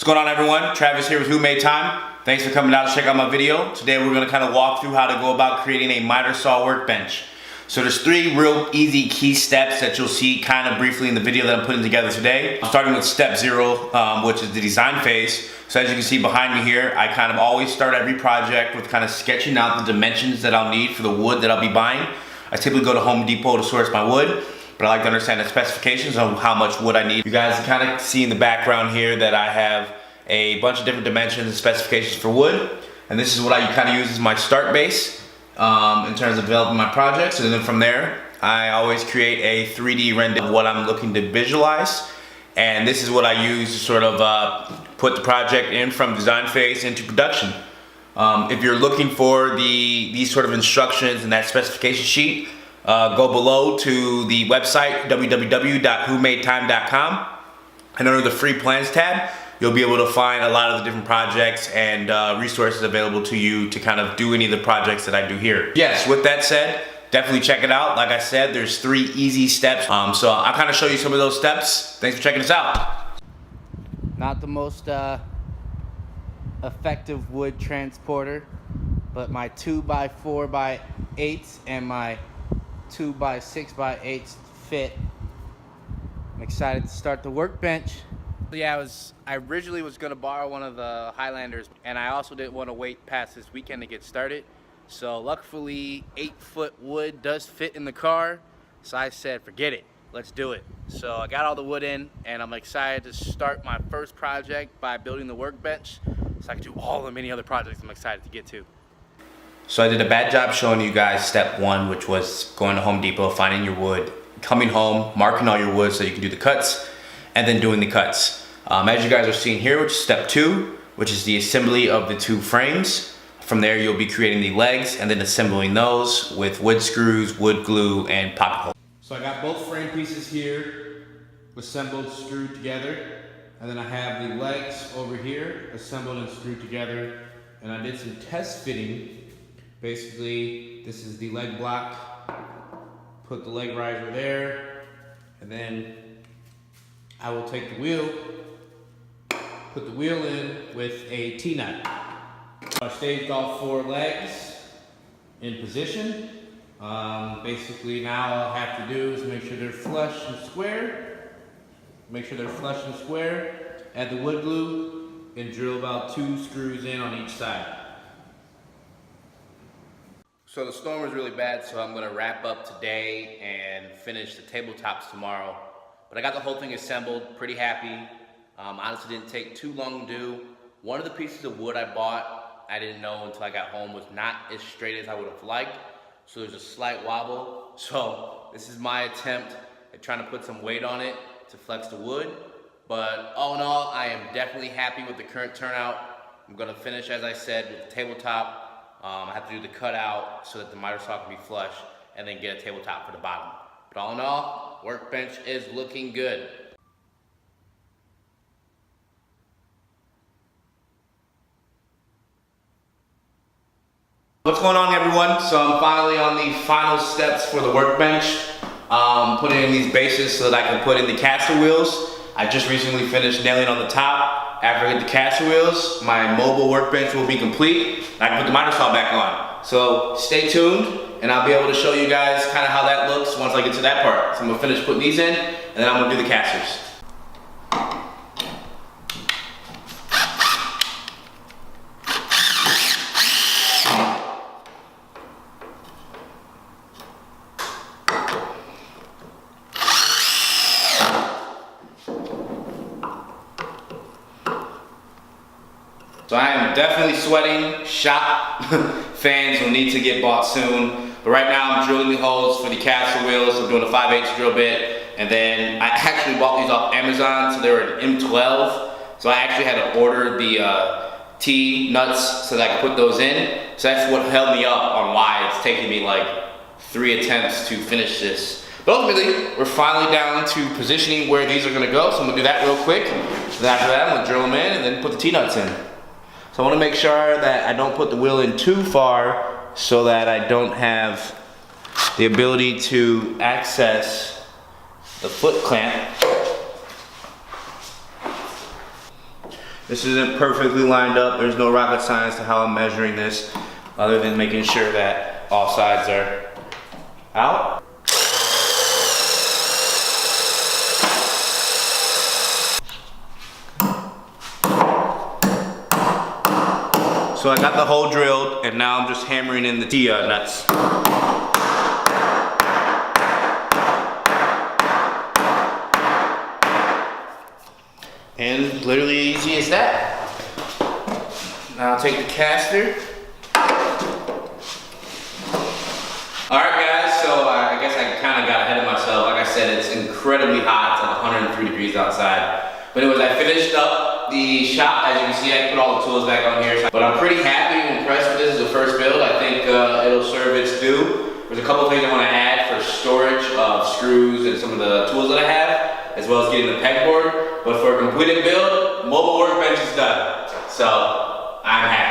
What's going on, everyone? Travis here with WhoMadeTime. Thanks for coming out to check out my video. Today we're going to kind of walk through how to go about creating a miter saw workbench. So there's 3 real easy key steps that you'll see kind of briefly in the video that I'm putting together today. I'm starting with step 0, which is the design phase. So as you can see behind me here, I kind of always start every project with kind of sketching out the dimensions that I'll need for the wood that I'll be buying. I typically go to Home Depot to source my wood, but I like to understand the specifications of how much wood I need. You guys can kind of see in the background here that I have a bunch of different dimensions and specifications for wood, and this is what I kind of use as my start base in terms of developing my projects. And then from there, I always create a 3D render of what I'm looking to visualize, and this is what I use to sort of put the project in from design phase into production. If you're looking for these sort of instructions and that specification sheet, go below to the website www.whomadetime.com, and under the free plans tab you'll be able to find a lot of the different projects and resources available to you to kind of do any of the projects that I do here. Yes, with that said, definitely check it out. Like I said, there's 3 easy steps, so I'll kind of show you some of those steps. Thanks for checking us out. Not the most effective wood transporter, but my 2x4x8 and my 2x6x8 fit. I'm excited to start the workbench. Yeah, I originally was gonna borrow one of the Highlanders, and I also didn't want to wait past this weekend to get started. So luckily 8-foot wood does fit in the car, so I said forget it, let's do it. So I got all the wood in, and I'm excited to start my first project by building the workbench so I can do all the many other projects I'm excited to get to. So I did a bad job showing you guys step 1, which was going to Home Depot, finding your wood, coming home, marking all your wood so you can do the cuts, and then doing the cuts. As you guys are seeing here, which is step 2, which is the assembly of the 2 frames. From there, you'll be creating the legs and then assembling those with wood screws, wood glue, and pocket holes. So I got both frame pieces here, assembled, screwed together, and then I have the legs over here, assembled and screwed together, and I did some test fitting. Basically, this is the leg block, put the leg riser there, and then I will take the wheel, put the wheel in with a T-nut. I staged all 4 legs in position. Basically now all I have to do is make sure they're flush and square. Add the wood glue and drill about 2 screws in on each side. So the storm was really bad, so I'm gonna wrap up today and finish the tabletops tomorrow. But I got the whole thing assembled, pretty happy. Honestly didn't take too long to do. One of the pieces of wood I bought, I didn't know until I got home, was not as straight as I would have liked. So there's a slight wobble. So this is my attempt at trying to put some weight on it to flex the wood. But all in all, I am definitely happy with the current turnout. I'm gonna finish, as I said, with the tabletop. I have to do the cutout so that the miter saw can be flush, and then get a tabletop for the bottom. But all in all, workbench is looking good. What's going on, everyone? So I'm finally on the final steps for the workbench. Putting in these bases so that I can put in the caster wheels. I just recently finished nailing on the top. After I get the caster wheels, my mobile workbench will be complete. I can put the miter saw back on. So stay tuned, and I'll be able to show you guys kind of how that looks once I get to that part. So I'm gonna finish putting these in, and then I'm gonna do the casters. So I am definitely sweating. Shop fans will need to get bought soon. But right now I'm drilling the holes for the caster wheels. I'm doing a 5/8 drill bit. And then I actually bought these off Amazon, so they were an M12. So I actually had to order the T-nuts so that I could put those in. So that's what held me up on why it's taking me like 3 attempts to finish this. But ultimately, we're finally down to positioning where these are gonna go. So I'm gonna do that real quick. Then after that, I'm gonna drill them in and then put the T-nuts in. So I want to make sure that I don't put the wheel in too far so that I don't have the ability to access the foot clamp. This isn't perfectly lined up. There's no rocket science to how I'm measuring this, other than making sure that all sides are out. So I got the hole drilled, and now I'm just hammering in the T-nuts. And literally easy as that. Now I'll take the caster. Alright guys, so I guess I kind of got ahead of myself. Like I said, it's incredibly hot. It's like 103 degrees outside. But anyways, I finished up the shop. As you can see, I put all the tools back on here. But I'm pretty happy and impressed with this as a first build. I think it'll serve its due. There's a couple things I want to add for storage of screws and some of the tools that I have, as well as getting the pegboard. But for a completed build, mobile workbench is done. So I'm happy.